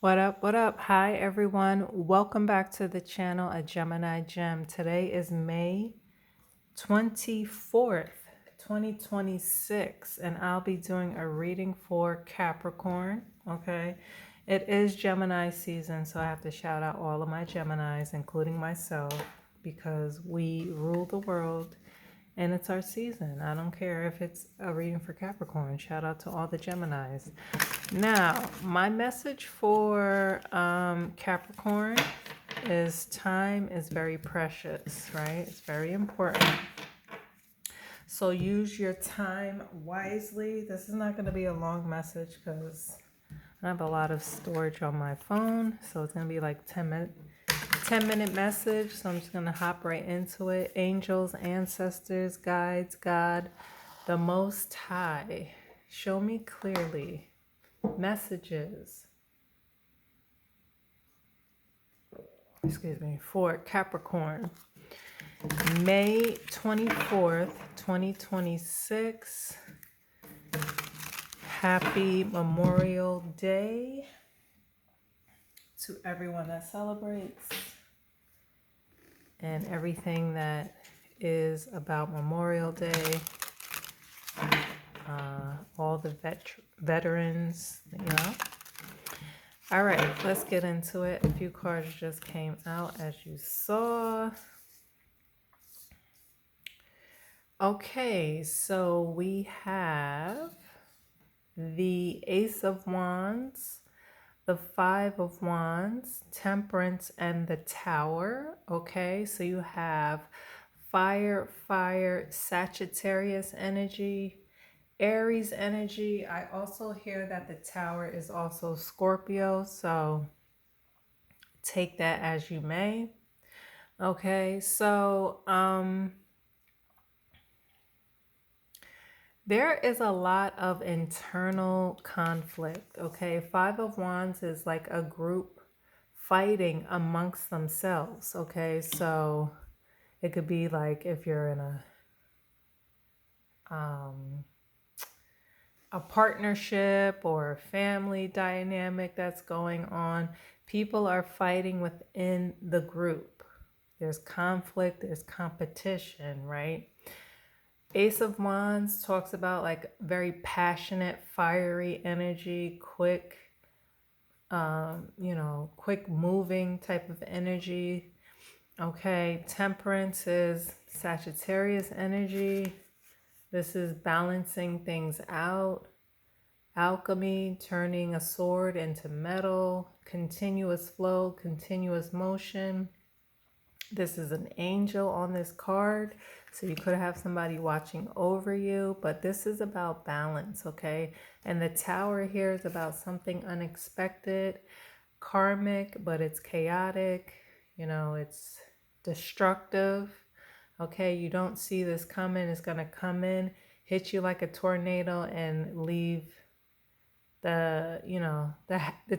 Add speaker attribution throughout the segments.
Speaker 1: What up? What up? Hi, everyone. Welcome back to the channel, A Gemini Gem. Today is May 24th, 2026, and I'll be doing a reading for Capricorn. Okay. It is Gemini season, so I have to shout out all of my Geminis, including myself, because we rule the world and it's our season. I don't care if it's a reading for Capricorn. Shout out to all the Geminis. Now, my message for Capricorn is time is very precious, right? It's very important. So use your time wisely. This is not going to be a long message because I have a lot of storage on my phone. So it's going to be like 10-minute message. So I'm just going to hop right into it. Angels, ancestors, guides, God, the Most High, show me clearly messages, for Capricorn, May 24th, 2026. Happy Memorial Day to everyone that celebrates and everything that is about Memorial Day. All the veterans, All right, let's get into it. A few cards just came out, as you saw. Okay, so we have the Ace of Wands, the Five of Wands, Temperance, and the Tower. Okay, so you have fire, Sagittarius energy, Aries energy. I also hear that the Tower is also Scorpio, so take that as you may. Okay, so there is a lot of internal conflict. Okay, Five of Wands is like a group fighting amongst themselves. Okay, so it could be like if you're in a partnership or a family dynamic that's going on. People are fighting within the group. There's conflict, there's competition, right? Ace of Wands talks about like very passionate, fiery energy, quick, quick moving type of energy. Okay, Temperance is Sagittarius energy. This is balancing things out. Alchemy, turning a sword into metal. Continuous flow, continuous motion. This is an angel on this card. So you could have somebody watching over you, but this is about balance, okay? And the Tower here is about something unexpected, karmic, but it's chaotic. It's destructive. Okay, you don't see this coming. It's going to come in, hit you like a tornado, and leave the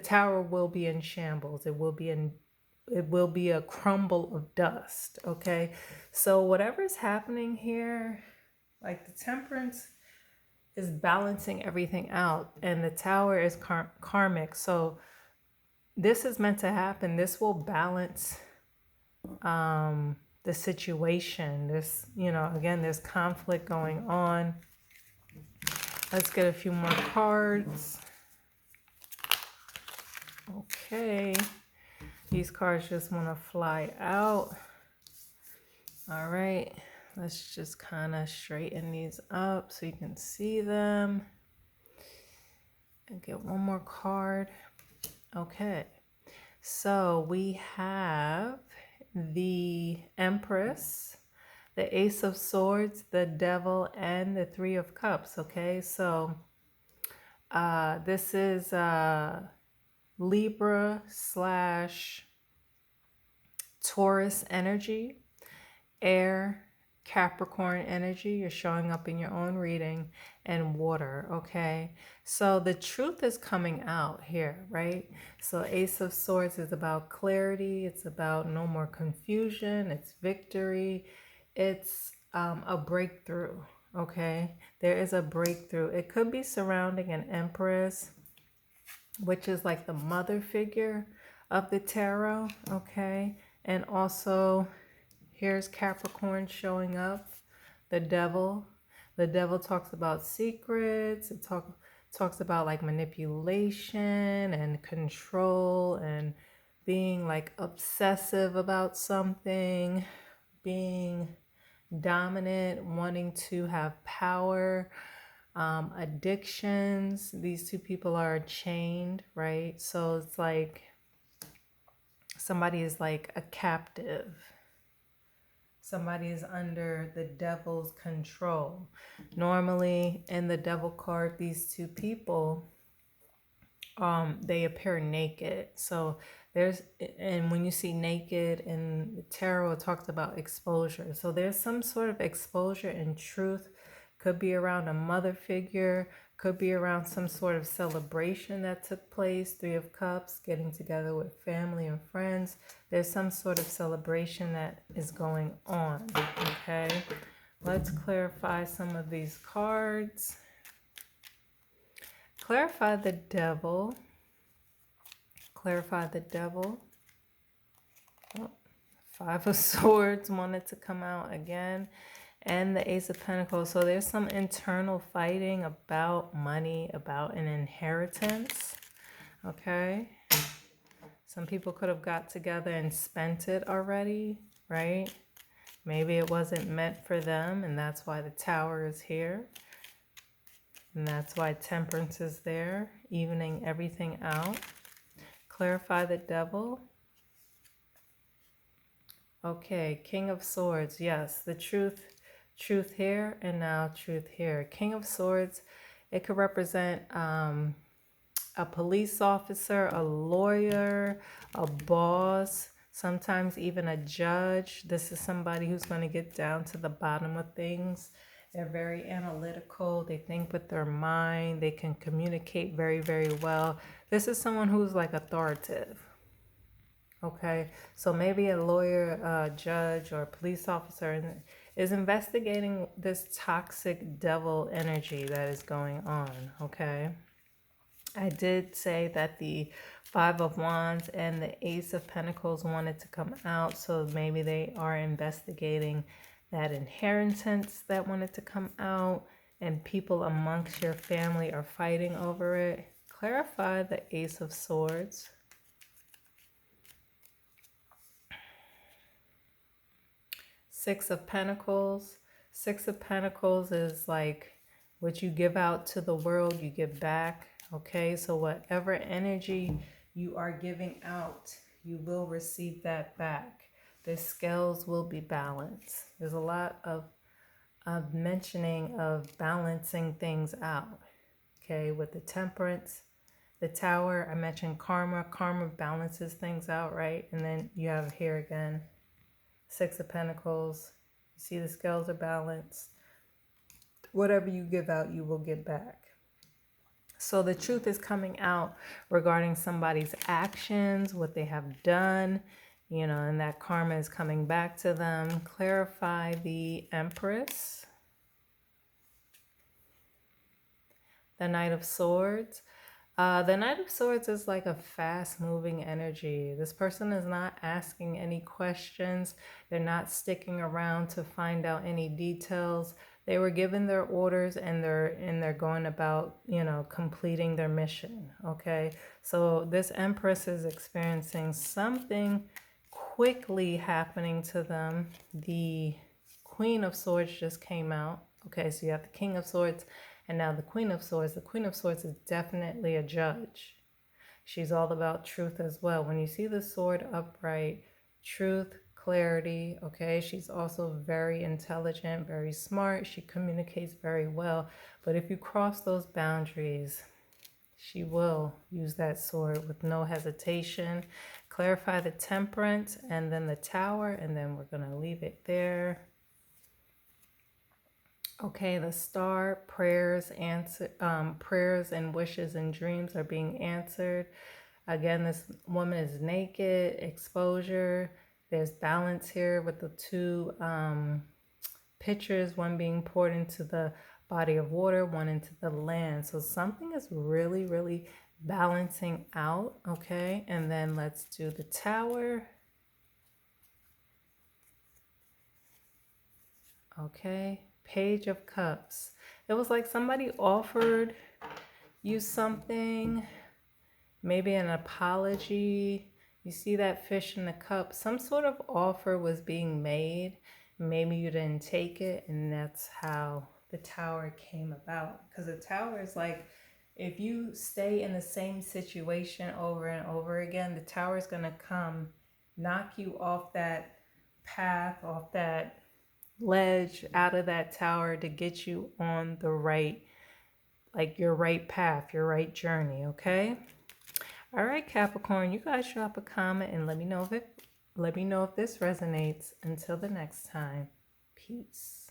Speaker 1: tower will be in shambles. It will be a crumble of dust. Okay, so whatever's happening here, like the Temperance is balancing everything out, and the Tower is karmic. So this is meant to happen. This will balance the situation. This, again, there's conflict going on. Let's get a few more cards. Okay. These cards just want to fly out. All right. Let's just kind of straighten these up so you can see them. And get one more card. Okay. So we have the Empress, the Ace of Swords, the Devil, and the Three of Cups. Okay, so this is Libra / Taurus energy, air, Capricorn energy. You're showing up in your own reading, and water. Okay, so the truth is coming out here, right? So Ace of Swords is about clarity. It's about no more confusion. It's victory. It's a breakthrough. Okay, there is a breakthrough. It could be surrounding an Empress. which is like the mother figure of the tarot. Okay. And also here's Capricorn showing up, the devil. The devil talks about secrets. It talks about like manipulation and control and being like obsessive about something, being dominant, wanting to have power, addictions. These two people are chained, right? So it's like somebody is like a captive. Somebody is under the devil's control. Normally in the devil card, these two people, they appear naked. So and when you see naked in the tarot, it talks about exposure. So there's some sort of exposure and truth. Could be around a mother figure, could be around some sort of celebration that took place. Three of Cups, getting together with family and friends. There's some sort of celebration that is going on, okay? Let's clarify some of these cards. Clarify the devil. Clarify the devil. Oh, Five of Swords wanted to come out again. And the Ace of Pentacles. So there's some internal fighting about money, about an inheritance. Okay. Some people could have got together and spent it already, right? Maybe it wasn't meant for them, and that's why the Tower is here. And that's why Temperance is there, evening everything out. Clarify the devil. Okay, King of Swords. Yes, the truth here, and now truth here. King of Swords, it could represent a police officer, a lawyer, a boss, sometimes even a judge. This is somebody who's going to get down to the bottom of things. They're very analytical. They think with their mind. They can communicate very, very well. This is someone who's like authoritative. Okay, so maybe a lawyer, a judge, or a police officer is investigating this toxic devil energy that is going on, okay? I did say that the Five of Wands and the Ace of Pentacles wanted to come out, so maybe they are investigating that inheritance that wanted to come out, and people amongst your family are fighting over it. Clarify the Ace of Swords. Six of Pentacles. Six of Pentacles is like what you give out to the world, you give back. Okay, so whatever energy you are giving out, you will receive that back. The scales will be balanced. There's a lot of mentioning of balancing things out. Okay, with the Temperance, the Tower, I mentioned karma. Karma balances things out, right? And then you have here again, Six of Pentacles. You see the scales are balanced. Whatever you give out, you will get back. So the truth is coming out regarding somebody's actions, what they have done, you know, and that karma is coming back to them. Clarify the Empress. The Knight of Swords. The Knight of Swords is like a fast-moving energy. This person is not asking any questions. They're not sticking around to find out any details. They were given their orders and they're going about, you know, completing their mission. Okay, so this Empress is experiencing something quickly happening to them. The Queen of Swords just came out. Okay, so you have the King of Swords and now the Queen of Swords. The Queen of Swords is definitely a judge. She's all about truth as well. When you see the sword upright, truth, clarity, okay? She's also very intelligent, very smart. She communicates very well. But if you cross those boundaries, she will use that sword with no hesitation. Clarify the Temperance and then the Tower, and then we're going to leave it there. Okay, the Star, prayers and wishes and dreams are being answered. Again, this woman is naked, exposure. There's balance here with the two pitchers, one being poured into the body of water, one into the land. So something is really, really balancing out, okay? And then let's do the Tower. Okay, Page of Cups. It was like somebody offered you something, maybe an apology. You see that fish in the cup. Some sort of offer was being made. Maybe you didn't take it, and that's how the Tower came about. Because the Tower is like, if you stay in the same situation over and over again, the Tower is going to come knock you off that path, off that ledge, out of that tower to get you on the right, like your right path, your right journey, okay? All right, Capricorn, you guys drop a comment and let me know if this resonates. Until the next time, peace.